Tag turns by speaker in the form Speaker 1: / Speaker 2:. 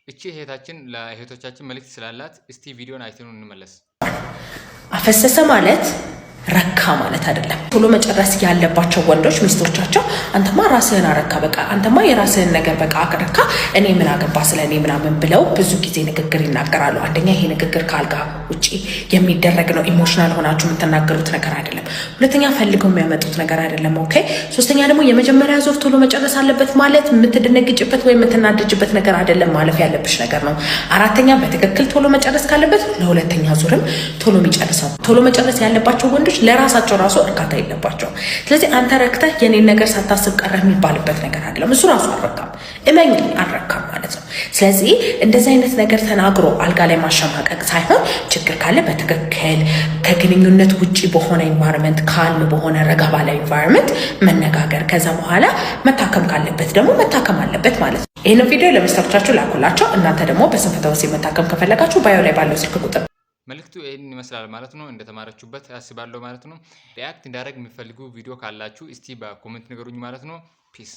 Speaker 1: እቺ እህታችን ለእህቶቻችን መልእክት ስላላት እስቲ ቪዲዮን አይተን እንመለስ።
Speaker 2: አፈሰሰ ማለት ረካ ማለት አይደለም። ቶሎ መጨረስ ያለባቸው ወንዶች ሚስቶቻቸው አንተማ ራስህን አረካ፣ በቃ አንተማ የራስህን ነገር በቃ አረካ፣ እኔ ምን አገባ ስለኔ ምናምን ብለው ብዙ ጊዜ ንግግር ይናገራሉ። አንደኛ ይሄ ንግግር ካልጋ ውጪ የሚደረግ ነው። ኢሞሽናል ሆናችሁ የምትናገሩት ነገር አይደለም። ሁለተኛ ፈልገው የሚያመጡት ነገር አይደለም። ኦኬ። ሶስተኛ ደግሞ የመጀመሪያ ዙር ቶሎ መጨረስ አለበት ማለት የምትደነግጭበት ወይም የምትናደጅበት ነገር አይደለም፣ ማለፍ ያለብሽ ነገር ነው። አራተኛ በትክክል ቶሎ መጨረስ ካለበት ለሁለተኛ ዙርም ቶሎ የሚጨርሰው። ቶሎ መጨረስ ያለባቸው ወንዶች ለራሳቸው ራሱ እርካታ የለባቸው። ስለዚህ አንተ ረክተህ የኔን ነገር ሳታስብ ቀረህ የሚባልበት ነገር አይደለም። እሱ ራሱ አልረካም፣ እመኝ አልረካም ማለት ነው። ስለዚህ እንደዚህ አይነት ነገር ተናግሮ አልጋ ላይ ማሸማቀቅ ሳይሆን ችግር ካለ በትክክል ከግንኙነት ውጪ በሆነ ኢንቫይሮንመንት፣ ካልም በሆነ ረጋ ባለ ኢንቫይሮንመንት መነጋገር፣ ከዛ በኋላ መታከም ካለበት ደግሞ መታከም አለበት ማለት ነው። ይህን ቪዲዮ ለሚስቶቻችሁ ላኩላቸው። እናንተ ደግሞ በስንፈተ ወሲብ መታከም ከፈለጋችሁ ባዮ ላይ ባለው ስልክ ቁጥር
Speaker 1: መልክቱ ይሄን ይመስላል ማለት ነው። እንደተማራችሁበት ያስባለሁ ማለት ነው። ሪአክት እንዳደረግ የሚፈልጉ ቪዲዮ ካላችሁ እስቲ በኮሜንት ንገሩኝ ማለት ነው። ፒስ